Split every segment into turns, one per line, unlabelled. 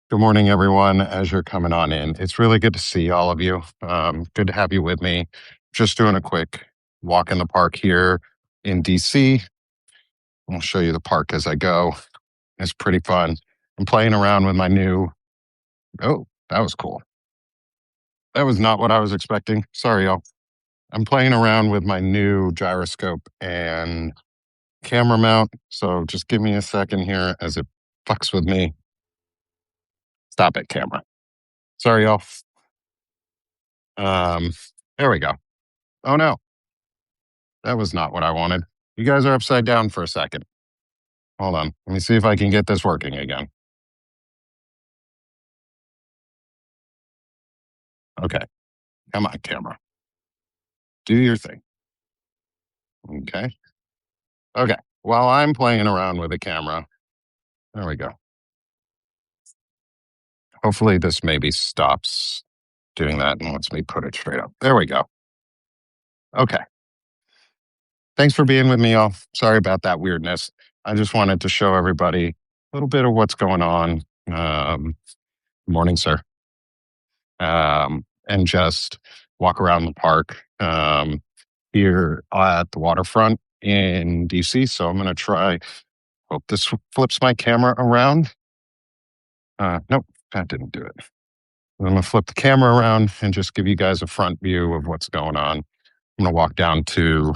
Good morning, everyone. As you're coming on in, it's really good to see all of you. Good to have you with me. Just doing a quick walk in the park here in DC. I'll show you the park as I go. It's pretty fun. I'm playing around with my new. Oh, that was cool. That was not what I was expecting. Sorry, y'all. I'm playing around with my new gyroscope and camera mount. So just give me a second here as it fucks with me. Stop it, camera. Sorry, y'all. Um, there we go. Oh no. That was not what I wanted. You guys are upside down for a second. Hold on. Let me see if I can get this working again. Okay. Come on, camera. Do your thing. Okay. Okay. While I'm playing around with the camera, there we go. Hopefully, this maybe stops doing that and lets me put it straight up. There we go. Okay. Thanks for being with me, all. Sorry about that weirdness. I just wanted to show everybody a little bit of what's going on. Morning, sir. And just walk around the park here at the waterfront in DC. So I'm going to try, hope this flips my camera around. Nope, that didn't do it. I'm going to flip the camera around and just give you guys a front view of what's going on. I'm going to walk down to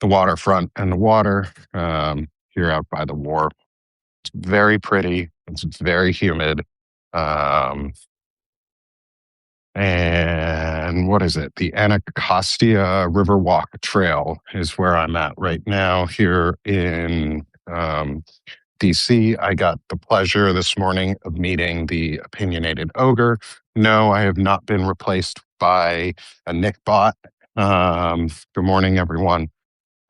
the waterfront and the water here out by the wharf. It's very pretty. It's very humid. And what is it? The Anacostia Riverwalk Trail is where I'm at right now here in DC. I got the pleasure this morning of meeting the opinionated ogre. No, I have not been replaced by a Nick bot. Good morning, everyone.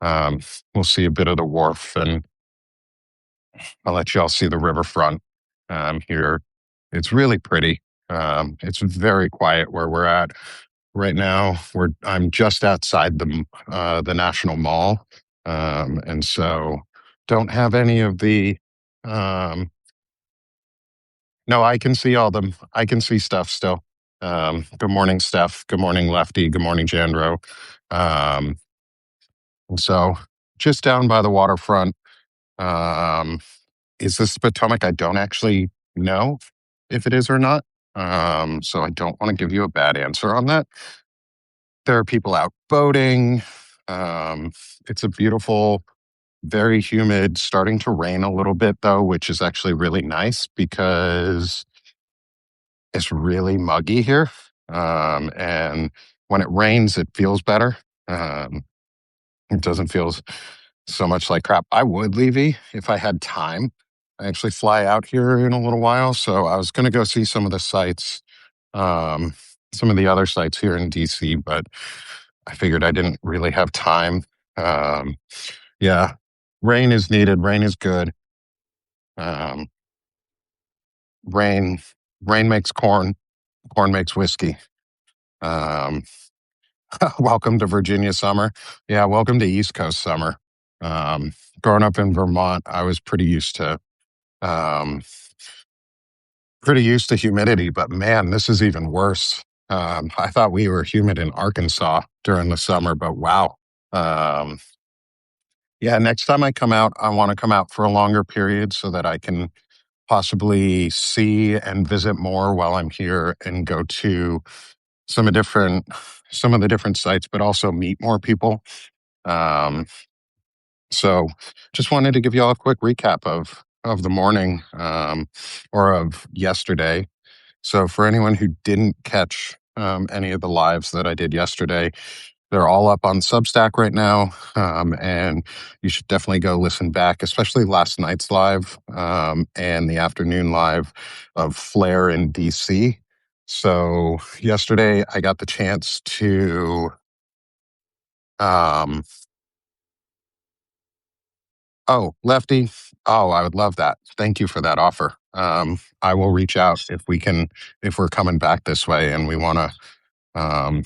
We'll see a bit of the wharf and I'll let you all see the riverfront here. It's really pretty. It's very quiet where we're at right now. I'm just outside the National Mall, and so don't have any of the. No, I can see all them. I can see stuff still. Good morning, Steph. Good morning, Lefty. Good morning, Jandro. Um, and so just down by the waterfront. Um, is this Potomac? I don't actually know if it is or not. So I don't want to give you a bad answer on that. There are people out boating. Um, it's a beautiful, very humid, starting to rain a little bit though, which is actually really nice because it's really muggy here. And when it rains, it feels better. Um, it doesn't feel so much like crap. I would, Levy, if I had time. I actually fly out here in a little while. So I was going to go see some of the sites, some of the other sites here in DC, but I figured I didn't really have time. Um, yeah, rain is needed. Rain is good. Um, rain, rain makes corn. Corn makes whiskey. Um, welcome to Virginia summer. Yeah, welcome to East Coast summer. Growing up in Vermont, I was um, pretty used to humidity, but man, this is even worse. I thought we were humid in Arkansas during the summer, but wow. Um, yeah, next time I come out, I want to come out for a longer period so that I can possibly see and visit more while I'm here and go to some of different some of the different sites, but also meet more people. Um, so just wanted to give you all a quick recap of the morning or of yesterday. So for anyone who didn't catch any of the lives that I did yesterday, they're all up on Substack right now, and you should definitely go listen back, especially last night's live and the afternoon live of Flair in DC. So yesterday, I got the chance to. Um, oh, Lefty. Oh, I would love that. Thank you for that offer. I will reach out if we're coming back this way and we um,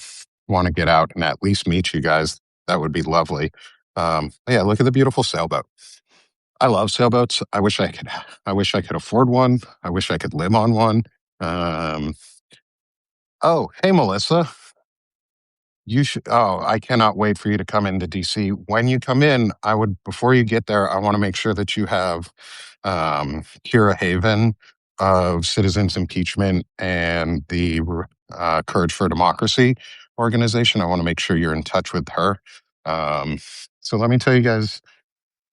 want to get out and at least meet you guys. That would be lovely. Yeah, look at the beautiful sailboat. I love sailboats. I wish I could afford one. I wish I could live on one. Um, oh, hey, Melissa. You should. Oh, I cannot wait for you to come into DC. When you come in, before you get there, I want to make sure that you have Kira Haven of Citizens Impeachment and the Courage for Democracy organization. I want to make sure you're in touch with her. Um, so let me tell you guys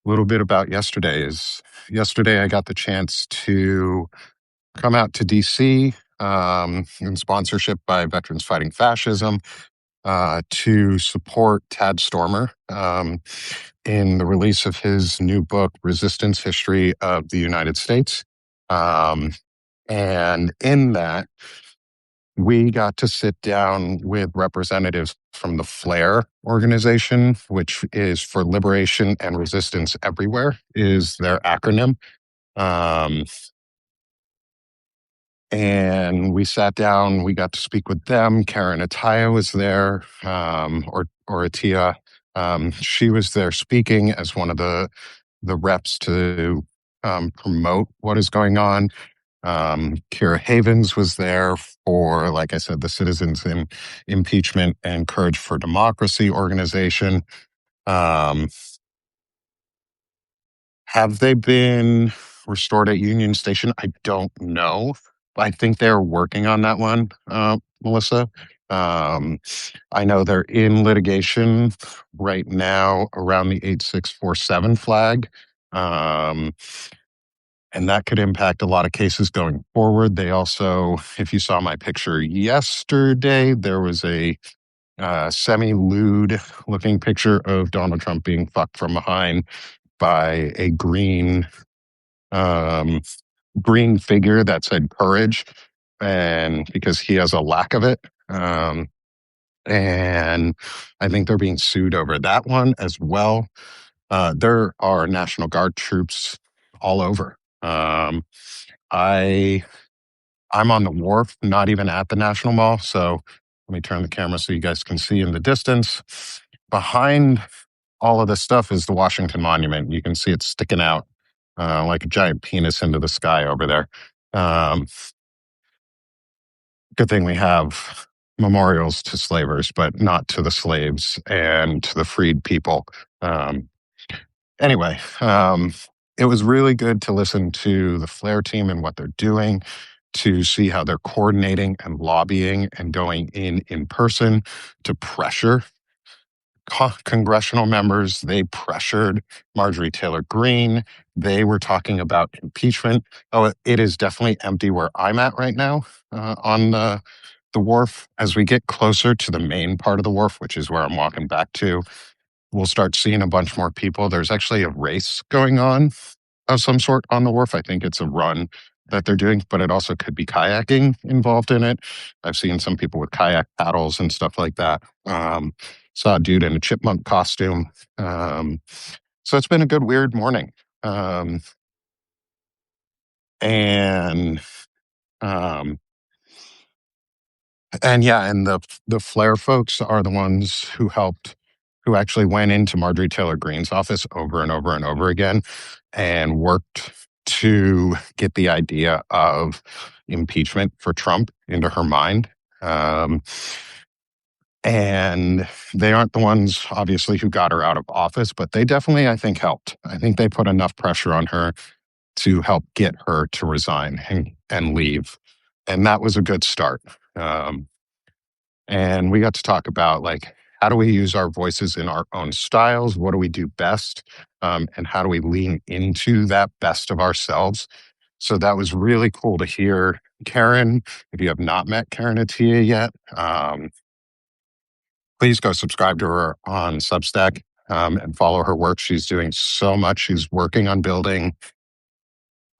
a little bit about yesterday. Is yesterday I got the chance to come out to DC in sponsorship by Veterans Fighting Fascism to support Tad Stormer in the release of his new book, Resistance History of the United States. Um, and in that, we got to sit down with representatives from the FLAIR organization, which is for Liberation and Resistance Everywhere, is their acronym. Um, and we sat down. We got to speak with them. Karen Ataya was there, or Atia. She was there speaking as one of the reps to promote what is going on. Kira Havens was there for, like I said, the Citizens in Impeachment and Courage for Democracy organization. Um, have they been restored at Union Station? I don't know. I think they're working on that one, Melissa. Um, I know they're in litigation right now around the 8647 flag. Um, and that could impact a lot of cases going forward. They also, if you saw my picture yesterday, there was a semi-lewd looking picture of Donald Trump being fucked from behind by a um, green figure that said courage, and because he has a lack of it. And I think they're being sued over that one as well. There are National Guard troops all over. I I'm on the wharf, not even at the National Mall. So let me turn the camera so you guys can see in the distance. Behind all of this stuff is the Washington Monument. You can see it sticking out like a giant penis into the sky over there. Um, Good thing we have memorials to slavers, but not to the slaves and to the freed people. Um, anyway, it was really good to listen to the Flair team and what they're doing, to see how they're coordinating and lobbying and going in person to pressure congressional members. They pressured Marjorie Taylor Greene. They were talking about impeachment. Oh, it is definitely empty where I'm at right now on the wharf. As we get closer to the main part of the wharf, which is where I'm walking back to, we'll start seeing a bunch more people. There's actually a race going on of some sort on the wharf. I think it's a run that they're doing, but it also could be kayaking involved in it. I've seen some people with kayak paddles and stuff like that. Saw a dude in a chipmunk costume. So it's been a good, weird morning. And um, and yeah, and the Flair folks are the ones who actually went into Marjorie Taylor Greene's office over and over and over again and worked to get the idea of impeachment for Trump into her mind. Um, and they aren't the ones, obviously, who got her out of office, but they definitely, I think, helped. I think they put enough pressure on her to help get her to resign and leave. And that was a good start. Um, and we got to talk about, like, how do we use our voices in our own styles? What do we do best? And how do we lean into that best of ourselves? So that was really cool to hear. Karen, if you have not met Karen Attia yet, please go subscribe to her on Substack and follow her work. She's doing so much. She's working on building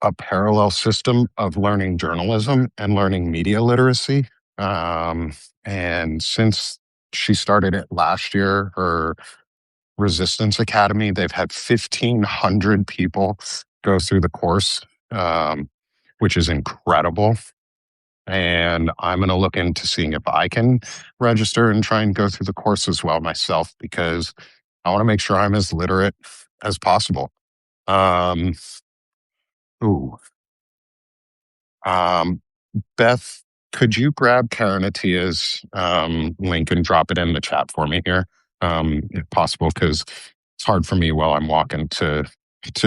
a parallel system of learning journalism and learning media literacy. And since she started it last year, her Resistance Academy, they've had 1,500 people go through the course, which is incredible. And I'm going to look into seeing if I can register and try and go through the course as well myself, because I want to make sure I'm as literate as possible. Um, ooh, um, Beth, could you grab Karen Atia's link and drop it in the chat for me here, if possible? Because it's hard for me while I'm walking to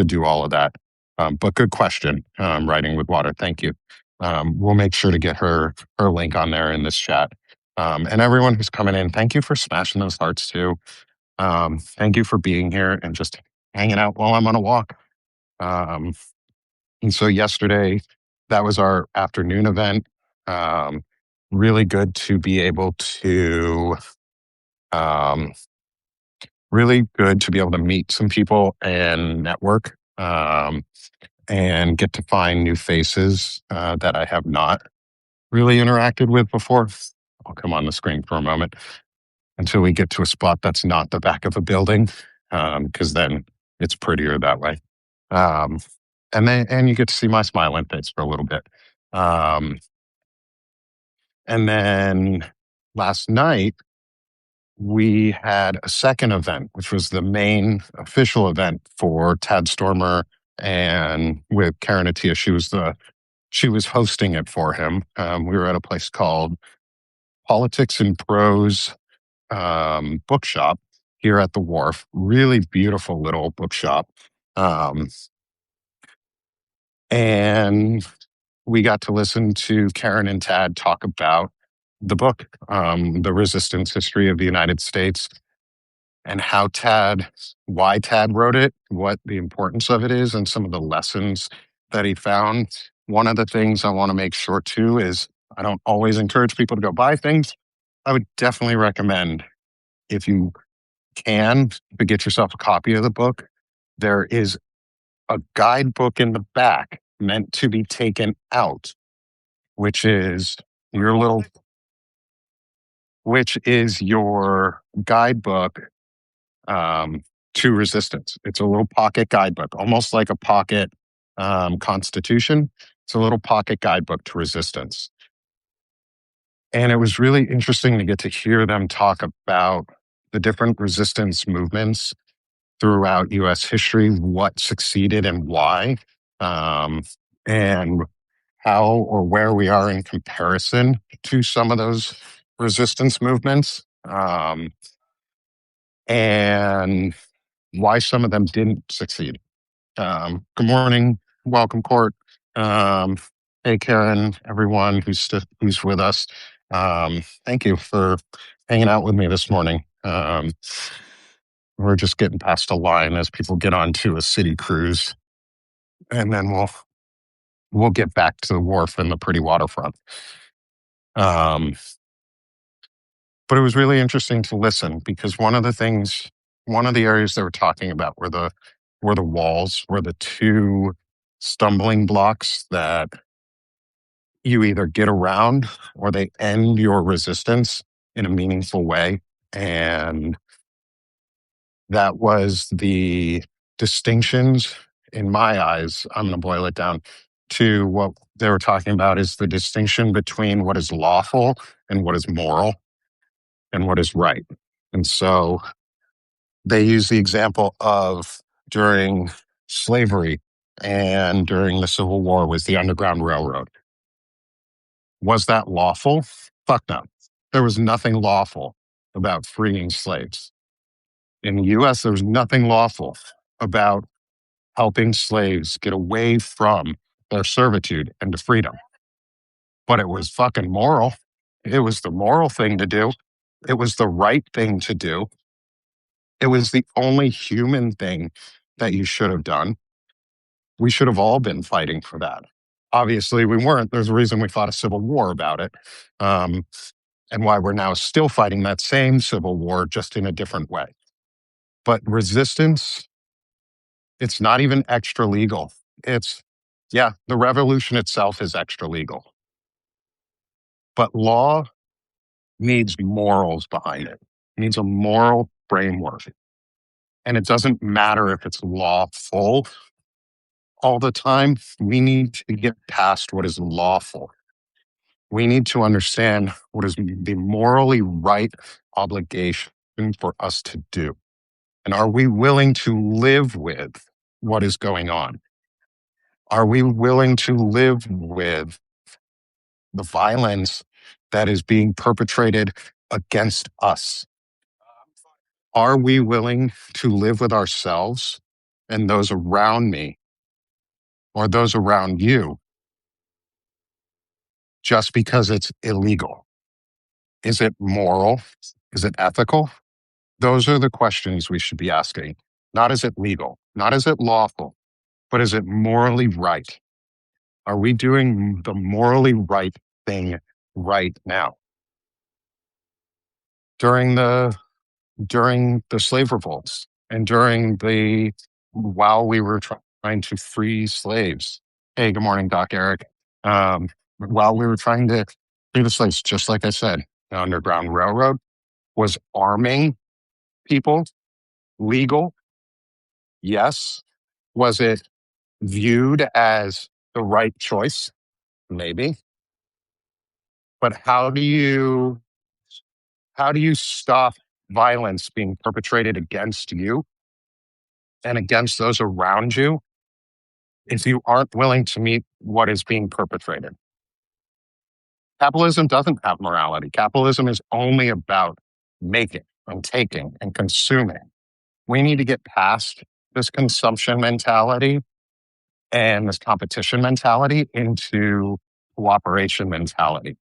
do all of that. But good question, writing with water. Thank you. We'll make sure to get her link on there in this chat. And everyone who's coming in, thank you for smashing those hearts too. Thank you for being here and just hanging out while I'm on a walk. Um, and so yesterday, that was our afternoon event. Um, really good to be able to, um, really good to be able to meet some people and network, and get to find new faces that I have not really interacted with before. I'll come on the screen for a moment until we get to a spot that's not the back of a building, because then it's prettier that way. Um, and you get to see my smiling face for a little bit. Um, and then last night we had a second event, which was the main official event for Tad Stormer and with Karen Atia. She was hosting it for him. We were at a place called Politics and Prose bookshop here at the wharf. Really beautiful little bookshop. Um, and we got to listen to Karen and Tad talk about the book, The Resistance History of the United States, and why Tad wrote it, what the importance of it is, and some of the lessons that he found. One of the things I want to make sure too is I don't always encourage people to go buy things. I would definitely recommend, if you can, to get yourself a copy of the book. There is a guidebook in the back meant to be taken out, which is your little, which is your guidebook to resistance. It's a little pocket guidebook, almost like a pocket constitution. It's a little pocket guidebook to resistance. And it was really interesting to get to hear them talk about the different resistance movements throughout US history, what succeeded and why, and how or where we are in comparison to some of those resistance movements, and why some of them didn't succeed. Good morning. Welcome, Court. Um, hey, Karen, everyone who's with us. Thank you for hanging out with me this morning. We're just getting past a line as people get onto a city cruise, and then we'll get back to the wharf and the pretty waterfront. Um, but it was really interesting to listen because one of the areas they were talking about were the walls, were the two stumbling blocks that you either get around or they end your resistance in a meaningful way. And that was the distinctions in my eyes. I'm going to boil it down to what they were talking about is the distinction between what is lawful and what is moral and what is right. And so they use the example of during slavery and during the Civil War was the Underground Railroad. Was that lawful? Fuck no. There was nothing lawful about freeing slaves. In the US, there was nothing lawful about helping slaves get away from their servitude and to freedom. But it was fucking moral. It was the moral thing to do. It was the right thing to do. It was the only human thing that you should have done. We should have all been fighting for that. Obviously, we weren't. There's a reason we fought a civil war about it, and why we're now still fighting that same civil war, just in a different way. But resistance, it's not even extra legal. Yeah, the revolution itself is extra legal. But law needs morals behind it. It needs a moral framework. And it doesn't matter if it's lawful all the time. We need to get past what is lawful. We need to understand what is the morally right obligation for us to do. And are we willing to live with what is going on? Are we willing to live with the violence that is being perpetrated against us? Are we willing to live with ourselves and those around me or those around you just because it's illegal? Is it moral? Is it ethical? Those are the questions we should be asking. Not is it legal, not is it lawful, but is it morally right? Are we doing the morally right thing right now? During the slave revolts and while we were trying to free slaves. Hey, good morning, Doc Eric. While we were trying to free the slaves, just like I said, the Underground Railroad was arming people legal? Yes. Was it viewed as the right choice? Maybe. But how do you stop violence being perpetrated against you and against those around you if you aren't willing to meet what is being perpetrated? Capitalism doesn't have morality. Capitalism is only about making and taking and consuming. We need to get past this consumption mentality and this competition mentality into cooperation mentality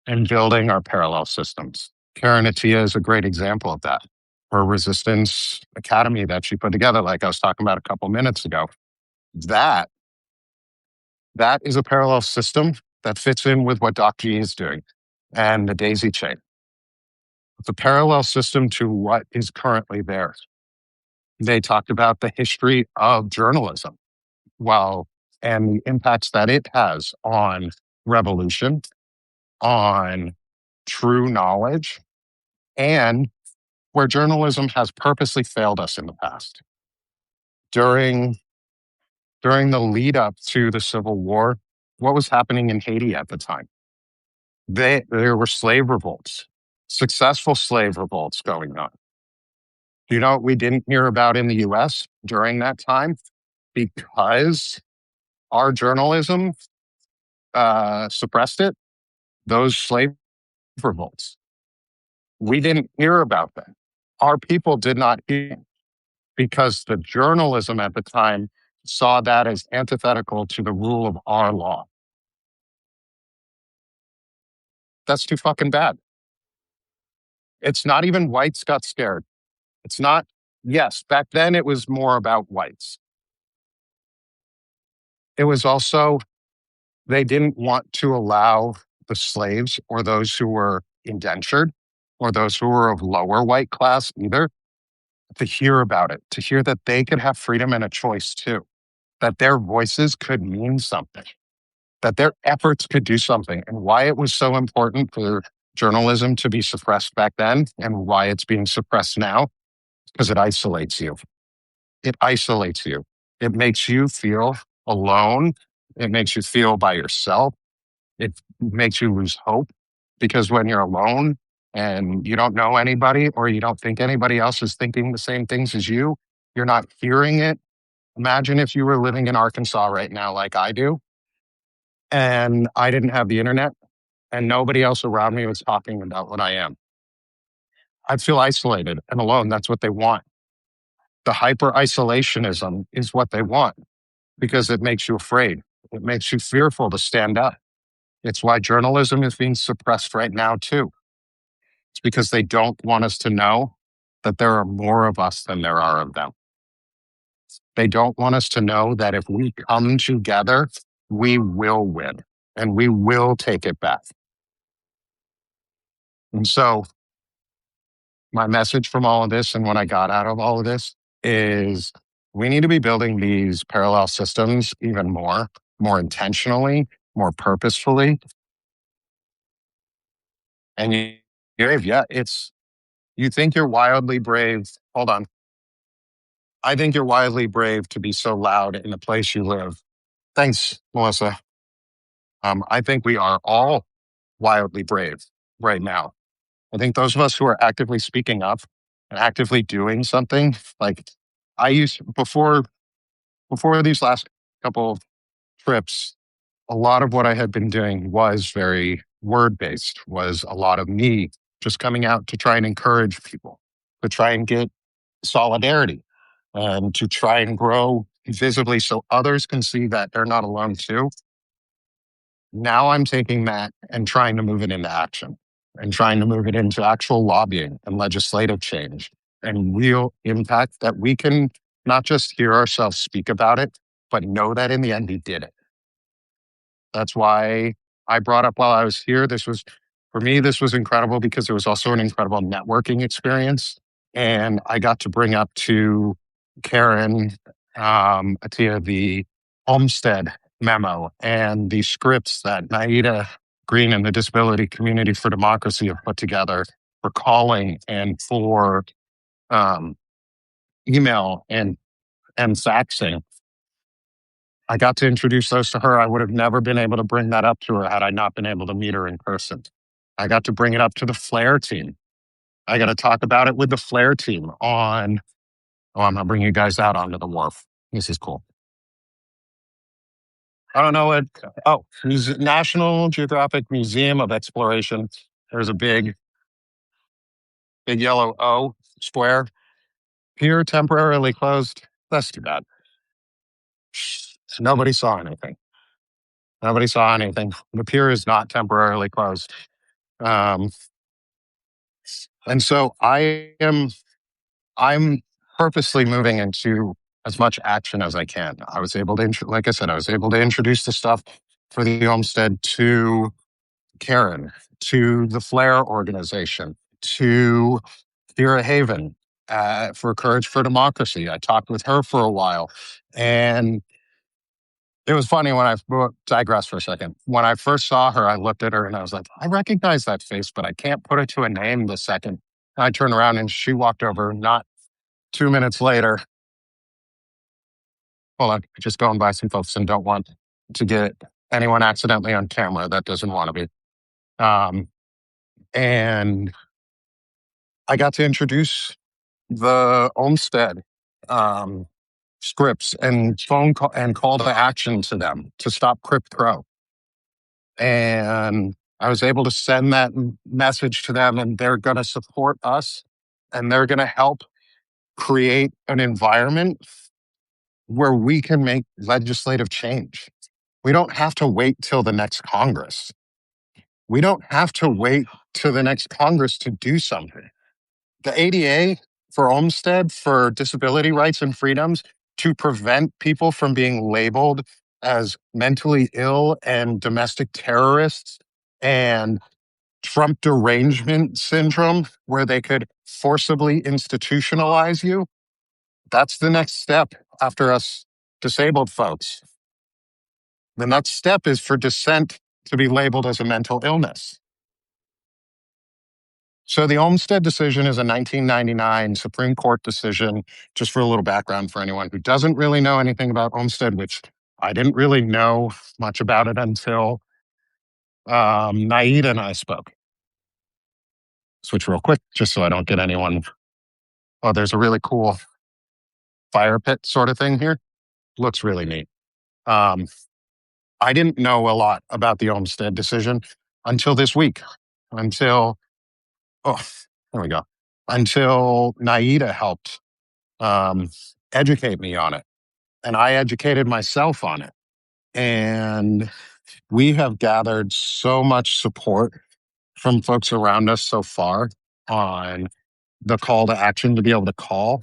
and building our parallel systems. Karen Attia is a great example of that. Her resistance academy that she put together, like I was talking about a couple minutes ago, that is a parallel system that fits in with what Doc G is doing and the daisy chain. It's a parallel system to what is currently there. They talked about the history of journalism, and the impacts that it has on revolution, on true knowledge, and where journalism has purposely failed us in the past. During the lead up to the Civil War, what was happening in Haiti at the time? There were slave revolts, successful slave revolts going on. Do you know what we didn't hear about in the US during that time? Because our journalism suppressed it, those slave revolts. We didn't hear about them. Our people did not hear because the journalism at the time saw that as antithetical to the rule of our law. That's too fucking bad. It's not even whites got scared. It's not, yes, back then it was more about whites. It was also, they didn't want to allow the slaves or those who were indentured or those who were of lower white class either to hear about it, to hear that they could have freedom and a choice too, that their voices could mean something, that their efforts could do something. And why it was so important for journalism to be suppressed back then and why it's being suppressed now, because it isolates you. It isolates you. It makes you feel alone. It makes you feel by yourself. It makes you lose hope because when you're alone and you don't know anybody or you don't think anybody else is thinking the same things as you, you're not hearing it. Imagine if you were living in Arkansas right now, like I do, and I didn't have the internet and nobody else around me was talking about what I am. I'd feel isolated and alone. That's what they want. The hyper isolationism is what they want because it makes you afraid. It makes you fearful to stand up. It's why journalism is being suppressed right now, too. It's because they don't want us to know that there are more of us than there are of them. They don't want us to know that if we come together, we will win and we will take it back. And so, my message from all of this and what I got out of all of this is we need to be building these parallel systems even more intentionally, more purposefully. And you think you're wildly brave. Hold on. I think you're wildly brave to be so loud in the place you live. Thanks, Melissa. I think we are all wildly brave right now. I think those of us who are actively speaking up and actively doing something, like I used before before these last couple trips, a lot of what I had been doing was very word based, was a lot of me just coming out to try and encourage people, to try and get solidarity, and to try and grow visibly so others can see that they're not alone too. Now I'm taking that and trying to move it into action and trying to move it into actual lobbying and legislative change and real impact that we can not just hear ourselves speak about it, but know that in the end we did it. That's why I brought up while I was here. This was, for me, this was incredible because it was also an incredible networking experience. And I got to bring up to Karen, Atia, the Olmsted memo and the scripts that Naida Green and the Disability Community for Democracy have put together for calling and for um, email and faxing. I got to introduce those to her. I would have never been able to bring that up to her had I not been able to meet her in person. I got to bring it up to the Flair team. I got to talk about it with the Flair team on, oh, I'm going to bring you guys out onto the wharf. This is cool. I don't know what, oh, National Geographic Museum of Exploration. There's a big yellow O square. Pier temporarily closed. That's too bad. Nobody saw anything. Nobody saw anything. The pier is not temporarily closed. Um, and so I'm purposely moving into as much action as I can. I was able to, like I said, I was able to introduce the stuff for the Homestead to Karen, to the Flair organization, to Vera Haven for Courage for Democracy. I talked with her for a while. And it was funny when I digress for a second. When I first saw her, I looked at her and I was like, I recognize that face, but I can't put it to a name the second. I turned around and she walked over, not 2 minutes later. Hold on, just going by some folks and don't want to get anyone accidentally on camera that doesn't want to be. Um, and I got to introduce the Olmsted um, scripts and phone call and call to action to them to stop Crypt Pro. And I was able to send that message to them, and they're going to support us and they're going to help create an environment where we can make legislative change. We don't have to wait till the next Congress. We don't have to wait till the next Congress to do something. The ADA for Olmsted, for disability rights and freedoms, to prevent people from being labeled as mentally ill and domestic terrorists and Trump derangement syndrome, where they could forcibly institutionalize you. That's the next step after us disabled folks. The next step is for dissent to be labeled as a mental illness. So the Olmsted decision is a 1999 Supreme Court decision. Just for a little background for anyone who doesn't really know anything about Olmsted, which I didn't really know much about it until Naida and I spoke. Switch real quick, just so I don't get anyone. Oh, there's a really cool fire pit sort of thing here. Looks really neat. Um, I didn't know a lot about the Olmsted decision until this week, until, oh, there we go, until Naida helped um, educate me on it. And I educated myself on it. And we have gathered so much support from folks around us so far on the call to action to be able to call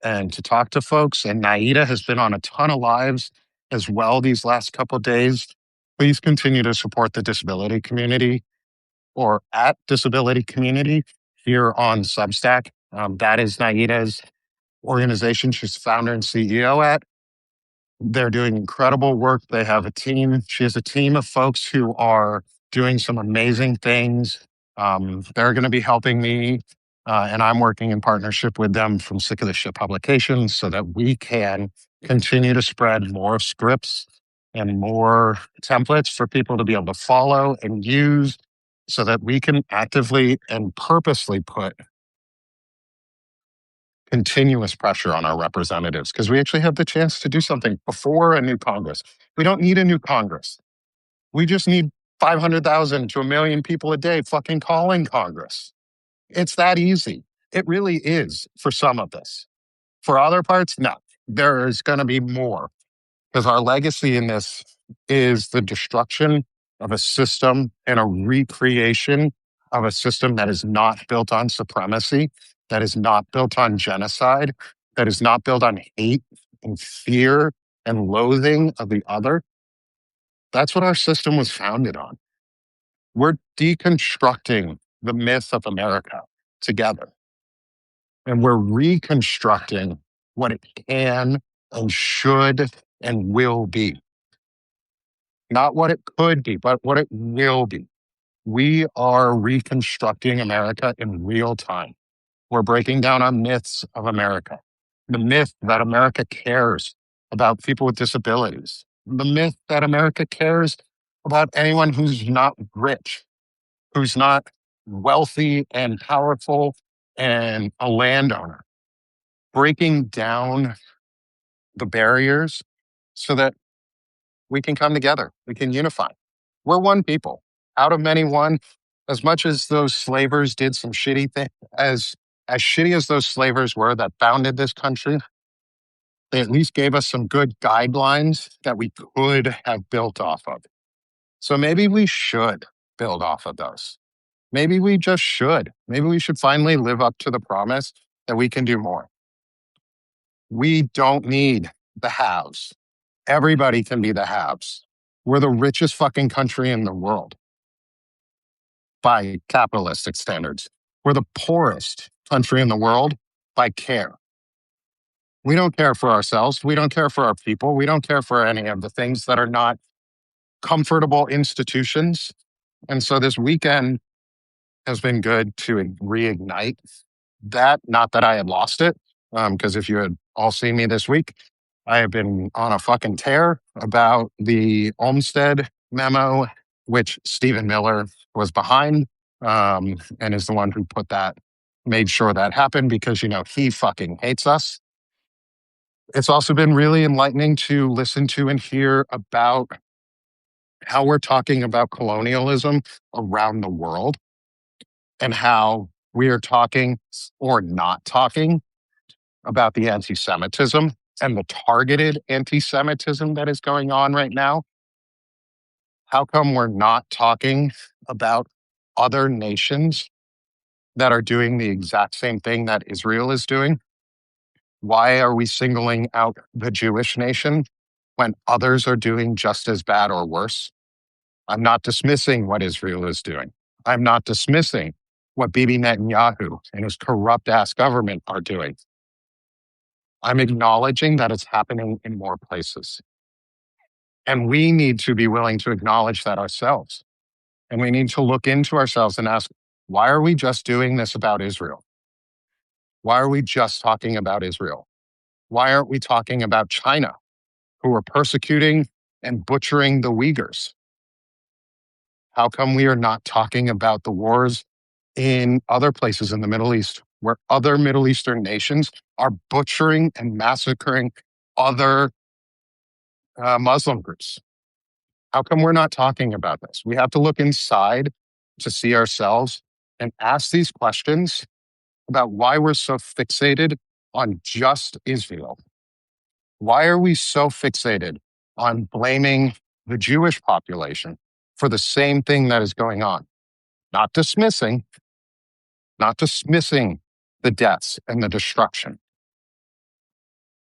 and to talk to folks. And Naida has been on a ton of lives as well these last couple of days. Please continue to support the disability community or at disability community here on Substack. That is Naida's organization. She's founder and CEO at. They're doing incredible work. They have a team. She has a team of folks who are doing some amazing things. They're going to be helping me, and I'm working in partnership with them from Sick of the Shit Publications so that we can continue to spread more scripts and more templates for people to be able to follow and use so that we can actively and purposely put continuous pressure on our representatives because we actually have the chance to do something before a new Congress. We don't need a new Congress. We just need 500,000 to a million people a day fucking calling Congress. It's that easy. It really is for some of this. For other parts, no. There is going to be more because our legacy in this is the destruction of a system and a recreation of a system that is not built on supremacy, that is not built on genocide, that is not built on hate and fear and loathing of the other. That's what our system was founded on. We're deconstructing the myth of America together, and we're reconstructing what it can and should and will be. Not what it could be, but what it will be. We are reconstructing America in real time. We're breaking down our myths of America. The myth that America cares about people with disabilities. The myth that America cares about anyone who's not rich, who's not wealthy and powerful and a landowner. Breaking down the barriers so that we can come together, we can unify. We're one people, out of many one. As much as those slavers did some shitty things, as shitty as those slavers were that founded this country, they at least gave us some good guidelines that we could have built off of. So maybe we should build off of those. Maybe we just should. Maybe we should finally live up to the promise that we can do more. We don't need the haves. Everybody can be the haves. We're the richest fucking country in the world by capitalistic standards. We're the poorest country in the world by care. We don't care for ourselves. We don't care for our people. We don't care for any of the things that are not comfortable institutions. And so this weekend has been good to reignite that. Not that I had lost it, because if you had all seen me this week, I have been on a fucking tear about the Olmstead memo, which Stephen Miller was behind, and is the one who made sure that happened because, he fucking hates us. It's also been really enlightening to listen to and hear about how we're talking about colonialism around the world and how we are talking or not talking about the anti Semitism and the targeted anti Semitism that is going on right now. How come we're not talking about other nations that are doing the exact same thing that Israel is doing? Why are we singling out the Jewish nation when others are doing just as bad or worse? I'm not dismissing what Israel is doing. I'm not dismissing what Bibi Netanyahu and his corrupt ass government are doing. I'm acknowledging that it's happening in more places. And we need to be willing to acknowledge that ourselves. And we need to look into ourselves and ask, why are we just doing this about Israel? Why are we just talking about Israel? Why aren't we talking about China, who are persecuting and butchering the Uyghurs? How come we are not talking about the wars in other places in the Middle East where other Middle Eastern nations are butchering and massacring other Muslim groups? How come we're not talking about this? We have to look inside to see ourselves and ask these questions about why we're so fixated on just Israel. Why are we so fixated on blaming the Jewish population for the same thing that is going on? Not dismissing the deaths and the destruction,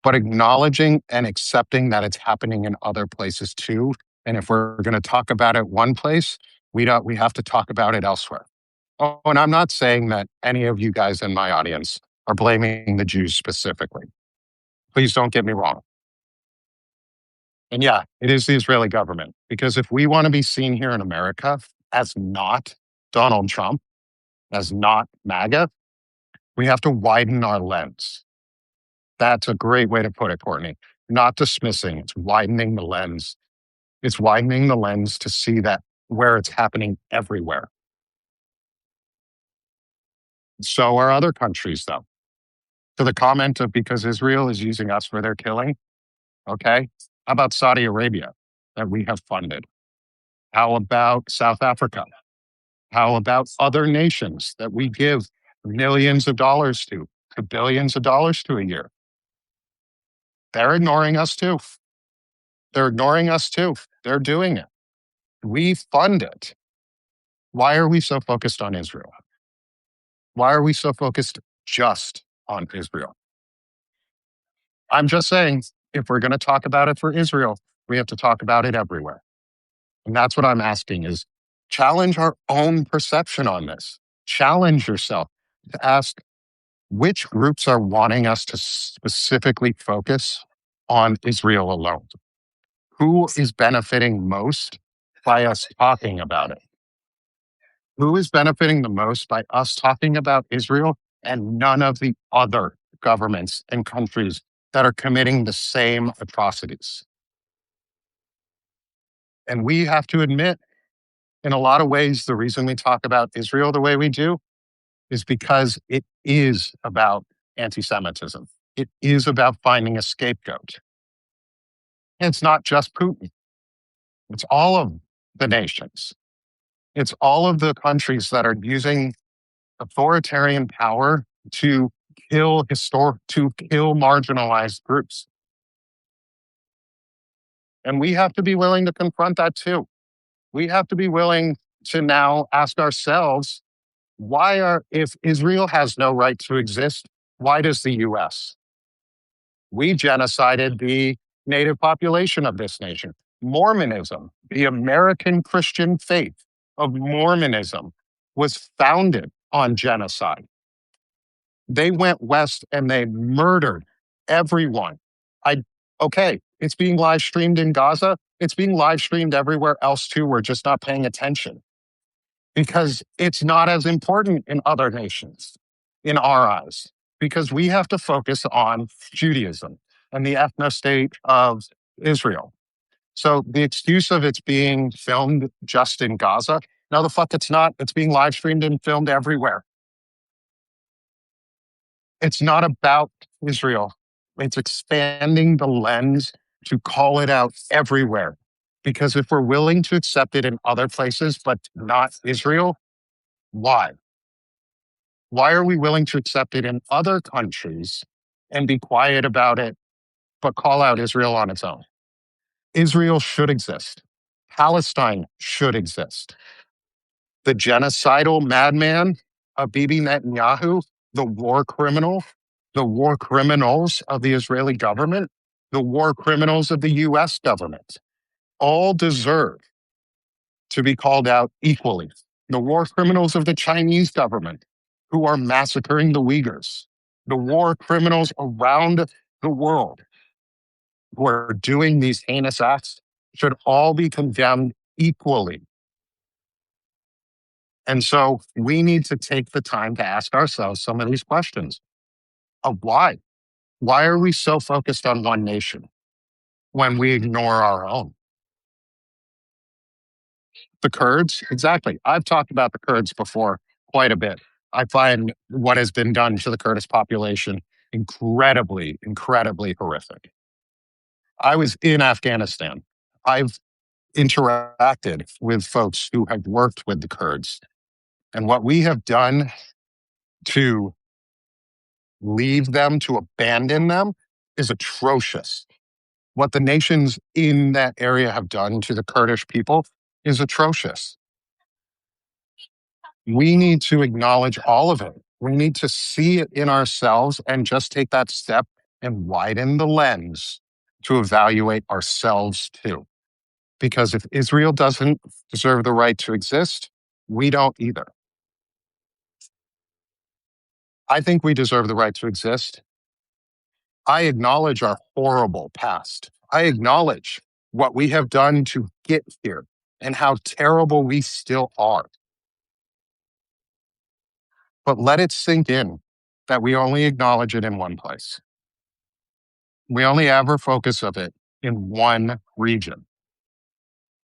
but acknowledging and accepting that it's happening in other places too. And if we're going to talk about it one place, we have to talk about it elsewhere. Oh, and I'm not saying that any of you guys in my audience are blaming the Jews specifically. Please don't get me wrong. And yeah, it is the Israeli government, because if we want to be seen here in America as not Donald Trump, as not MAGA, we have to widen our lens. That's a great way to put it, Courtney. Not dismissing, it's widening the lens. It's widening the lens to see that where it's happening everywhere. So are other countries, though. To the comment of because Israel is using us for their killing, okay? How about Saudi Arabia that we have funded? How about South Africa? How about other nations that we give millions of dollars to billions of dollars to a year? They're ignoring us too. They're ignoring us too. They're doing it. We fund it. Why are we so focused on Israel? Why are we so focused just on Israel? I'm just saying, if we're going to talk about it for Israel, we have to talk about it everywhere. And that's what I'm asking is challenge our own perception on this. Challenge yourself to ask which groups are wanting us to specifically focus on Israel alone? Who is benefiting most by us talking about it? Who is benefiting the most by us talking about Israel and none of the other governments and countries that are committing the same atrocities? And we have to admit, in a lot of ways, the reason we talk about Israel the way we do is because it is about anti Semitism. It is about finding a scapegoat. And it's not just Putin, it's all of the nations. It's all of the countries that are using authoritarian power to to kill marginalized groups. And we have to be willing to confront that too. We have to be willing to now ask ourselves, if Israel has no right to exist, why does the US? We genocided the native population of this nation. Mormonism, the American Christian faith of Mormonism, was founded on genocide. They went west and they murdered everyone. Okay, it's being live streamed in Gaza. It's being live streamed everywhere else too. We're just not paying attention because it's not as important in other nations in our eyes, because we have to focus on Judaism and the ethno state of Israel. So the excuse of it's being filmed just in Gaza, no, the fuck it's not. It's being live streamed and filmed everywhere. It's not about Israel. It's expanding the lens to call it out everywhere. Because if we're willing to accept it in other places, but not Israel, why? Why are we willing to accept it in other countries and be quiet about it, but call out Israel on its own? Israel should exist. Palestine should exist. The genocidal madman of Bibi Netanyahu, the war criminal, the war criminals of the Israeli government, the war criminals of the US government, all deserve to be called out equally. The war criminals of the Chinese government who are massacring the Uyghurs, the war criminals around the world who are doing these heinous acts should all be condemned equally. And so we need to take the time to ask ourselves some of these questions of why. Why are we so focused on one nation when we ignore our own? The Kurds, exactly. I've talked about the Kurds before quite a bit. I find what has been done to the Kurdish population incredibly, incredibly horrific. I was in Afghanistan. I've interacted with folks who have worked with the Kurds. And what we have done to leave them, to abandon them, is atrocious. What the nations in that area have done to the Kurdish people is atrocious. We need to acknowledge all of it. We need to see it in ourselves and just take that step and widen the lens to evaluate ourselves too. Because if Israel doesn't deserve the right to exist, we don't either. I think we deserve the right to exist. I acknowledge our horrible past. I acknowledge what we have done to get here and how terrible we still are. But let it sink in that we only acknowledge it in one place. We only ever focus of it in one region.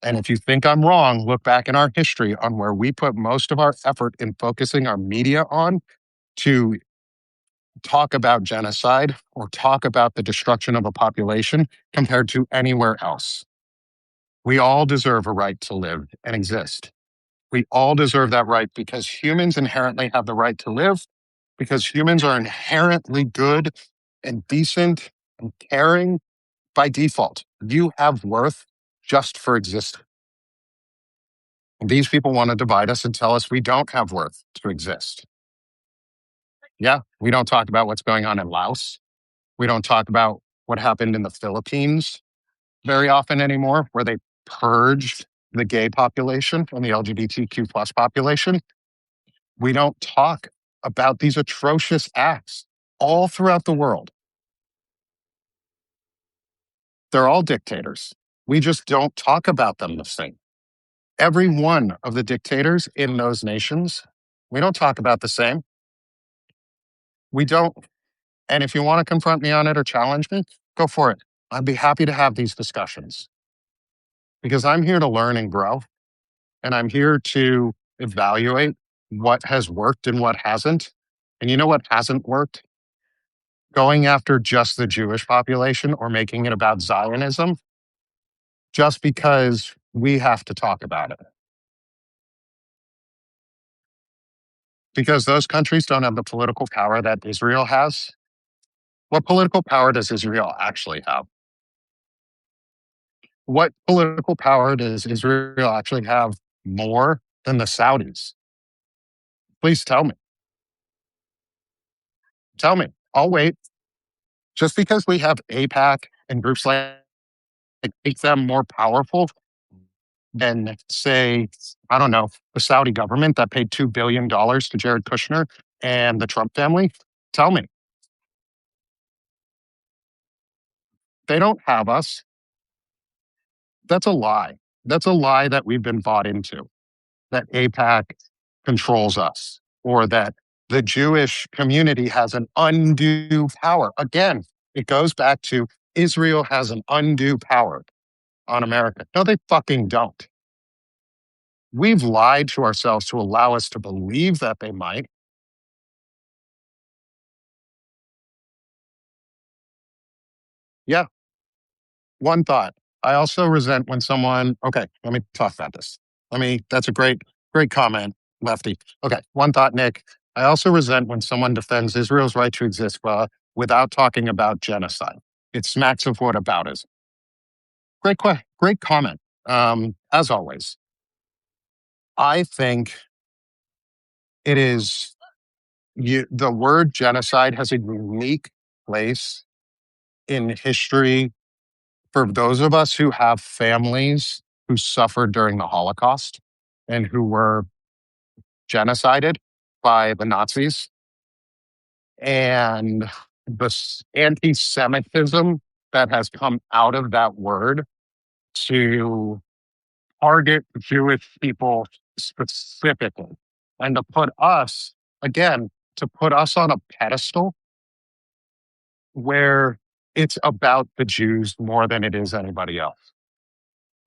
And if you think I'm wrong, look back in our history on where we put most of our effort in focusing our media on to talk about genocide or talk about the destruction of a population compared to anywhere else. We all deserve a right to live and exist. We all deserve that right because humans inherently have the right to live, because humans are inherently good and decent and caring by default. You have worth just for existing. These people want to divide us and tell us we don't have worth to exist. Yeah, we don't talk about what's going on in Laos. We don't talk about what happened in the Philippines very often anymore, where they purged the gay population and the LGBTQ plus population. We don't talk about these atrocious acts all throughout the world. They're all dictators. We just don't talk about them the same. Every one of the dictators in those nations, we don't talk about the same. We don't. And if you want to confront me on it or challenge me, go for it. I'd be happy to have these discussions because I'm here to learn and grow. And I'm here to evaluate what has worked and what hasn't. And you know what hasn't worked? Going after just the Jewish population or making it about Zionism just because we have to talk about it. Because those countries don't have the political power that Israel has. What political power does Israel actually have? What political power does Israel actually have more than the Saudis? Please tell me. Tell me. I'll wait. Just because we have APAC and groups like make them more powerful than, say, I don't know, the Saudi government that paid $2 billion to Jared Kushner and the Trump family? Tell me. They don't have us. That's a lie. That's a lie that we've been bought into, that APAC controls us or that the Jewish community has an undue power. Again, it goes back to Israel has an undue power on America. No, they fucking don't. We've lied to ourselves to allow us to believe that they might. Yeah, one thought. I also resent when someone, okay, let me talk about this. That's a great comment, Lefty. Okay, one thought, Nick. I also resent when someone defends Israel's right to exist without talking about genocide. It smacks of whataboutism. Great comment. As always, I think it is the word genocide has a unique place in history for those of us who have families who suffered during the Holocaust and who were genocided by the Nazis and the anti Semitism that has come out of that word to target Jewish people specifically and to put us, again, to put us on a pedestal where it's about the Jews more than it is anybody else.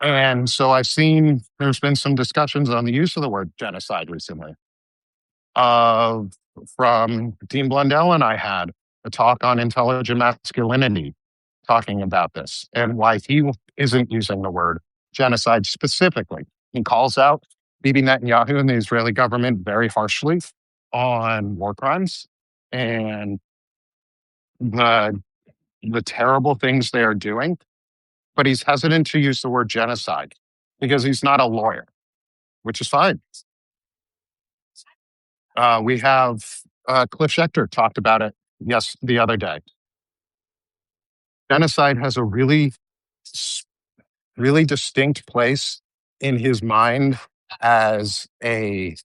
And so I've seen there's been some discussions on the use of the word genocide recently. Uh, from Dean Blundell and I had a talk on intelligent masculinity talking about this and why he isn't using the word genocide specifically. He calls out Bibi Netanyahu and the Israeli government very harshly on war crimes and the the terrible things they are doing, but he's hesitant to use the word genocide because he's not a lawyer, which is fine. We have Cliff Schechter talked about it the other day. Genocide has a really distinct place in his mind as a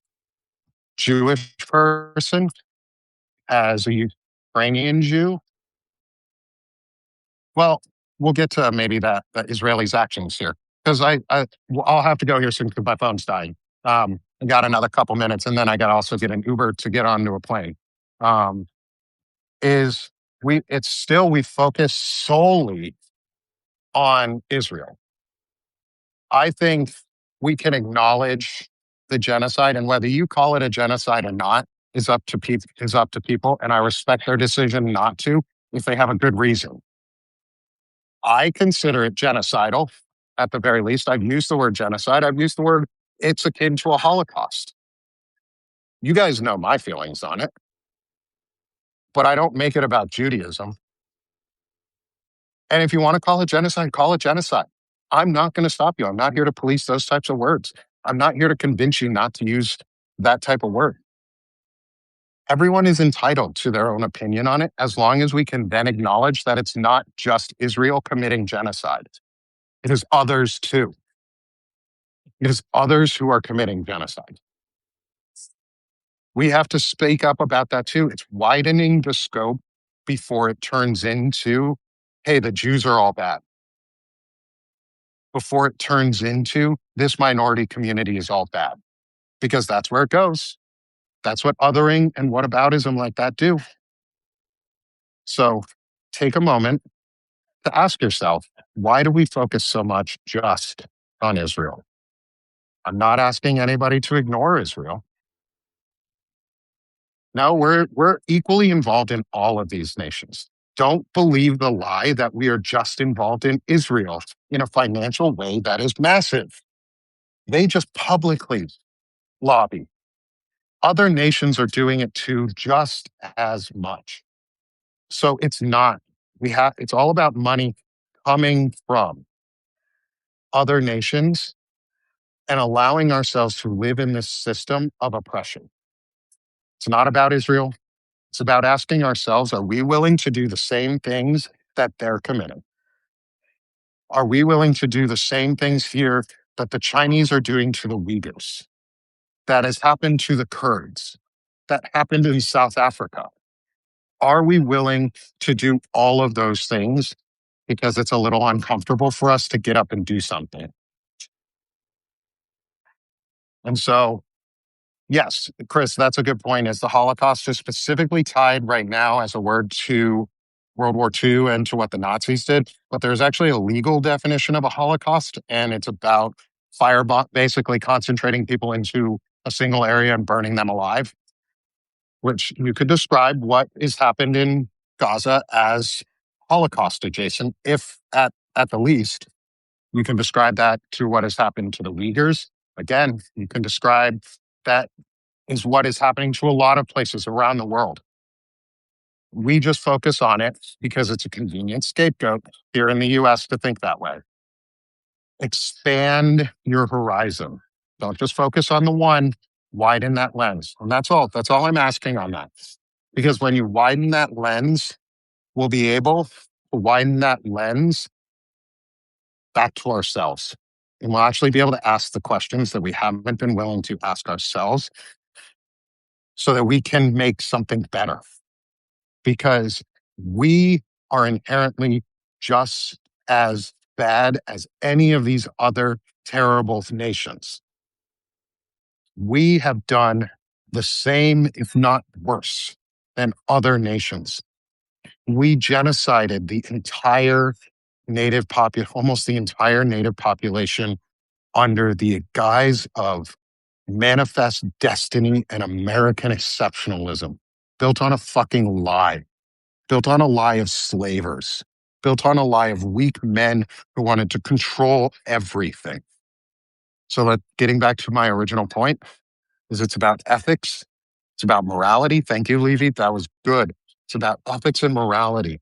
Jewish person, as a Ukrainian Jew. Well, we'll get to maybe the Israelis' actions here because I'll have to go here soon because my phone's dying. I got another couple minutes, and then I got to also get an Uber to get onto a plane. Um, is we focus solely on Israel. I think we can acknowledge the genocide, and whether you call it a genocide or not, is up to people, and I respect their decision not to if they have a good reason. I consider it genocidal at the very least. I've used the word genocide. I've used the word it's akin to a Holocaust. You guys know my feelings on it, but I don't make it about Judaism. And if you want to call it genocide, call it genocide. I'm not going to stop you. I'm not here to police those types of words. I'm not here to convince you not to use that type of word. Everyone is entitled to their own opinion on it as long as we can then acknowledge that it's not just Israel committing genocide. It is others too. It is others who are committing genocide. We have to speak up about that too. It's widening the scope before it turns into, hey, the Jews are all bad. Before it turns into, this minority community is all bad. Because that's where it goes. That's what othering and whataboutism like that do. So take a moment to ask yourself, why do we focus so much just on Israel? I'm not asking anybody to ignore Israel. No, we're equally involved in all of these nations. Don't believe the lie that we are just involved in Israel in a financial way that is massive. They just publicly lobby. Other nations are doing it too, just as much. So it's not, it's all about money coming from other nations and allowing ourselves to live in this system of oppression. It's not about Israel. It's about asking ourselves, are we willing to do the same things that they're committing? Are we willing to do the same things here that the Chinese are doing to the Uyghurs? That has happened to the Kurds? That happened in South Africa? Are we willing to do all of those things because it's a little uncomfortable for us to get up and do something? And so, yes, Chris, that's a good point. Is the Holocaust is specifically tied right now as a word to World War II and to what the Nazis did? But there's actually a legal definition of a Holocaust, and it's about basically concentrating people into a single area and burning them alive, which you could describe what has happened in Gaza as Holocaust adjacent, if at the least you can describe that to what has happened to the Uyghurs. Again, you can describe that is what is happening to a lot of places around the world. We just focus on it because it's a convenient scapegoat here in the US to think that way. Expand your horizon. Don't just focus on the one, widen that lens. And that's all. That's all I'm asking on that. Because when you widen that lens, we'll be able to widen that lens back to ourselves. And we'll actually be able to ask the questions that we haven't been willing to ask ourselves so that we can make something better. Because we are inherently just as bad as any of these other terrible nations. We have done the same, if not worse, than other nations. We genocided the entire almost the entire native population under the guise of manifest destiny and American exceptionalism, built on a fucking lie, built on a lie of slavers, built on a lie of weak men who wanted to control everything. So that getting back to my original point is it's about ethics. It's about morality. Thank you, Levy. That was good. It's about ethics and morality,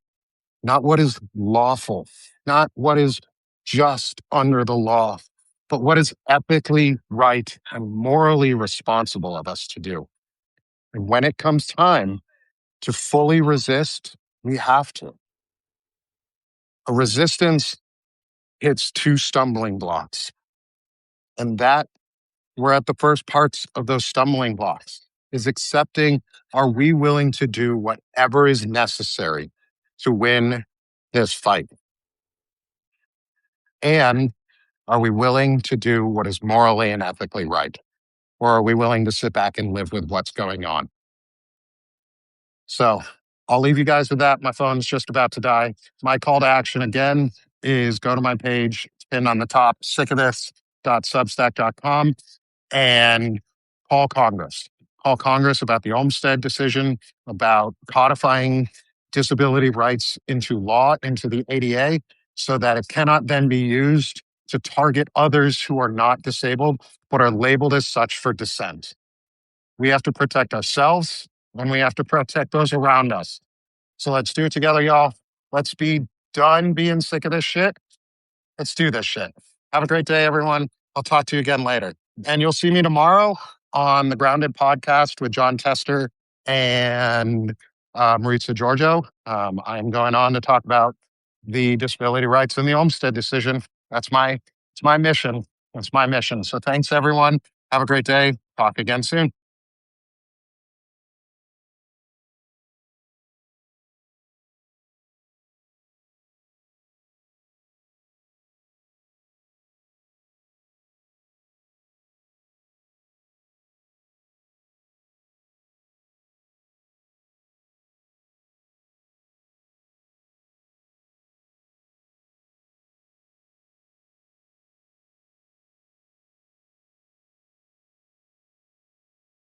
not what is lawful, not what is just under the law, but what is ethically right and morally responsible of us to do. And when it comes time to fully resist, we have to. A resistance hits two stumbling blocks. And that we're at the first parts of those stumbling blocks is accepting, are we willing to do whatever is necessary to win this fight? And are we willing to do what is morally and ethically right? Or are we willing to sit back and live with what's going on? So I'll leave you guys with that. My phone's just about to die. My call to action again is go to my page, it's pinned on the top, sickofthis.substack.com, and call Congress. call Congress about the Olmstead decision, about codifying disability rights into law, into the ADA, so that it cannot then be used to target others who are not disabled, but are labeled as such for dissent. We have to protect ourselves and we have to protect those around us. So let's do it together, y'all. Let's be done being sick of this shit. Let's do this shit. Have a great day, everyone. I'll talk to you again later. And you'll see me tomorrow on the Grounded podcast with John Tester and Maritza Giorgio. I'm going on to talk about the disability rights and the Olmstead decision. It's my mission. That's my mission. So thanks, everyone. Have a great day. Talk again soon.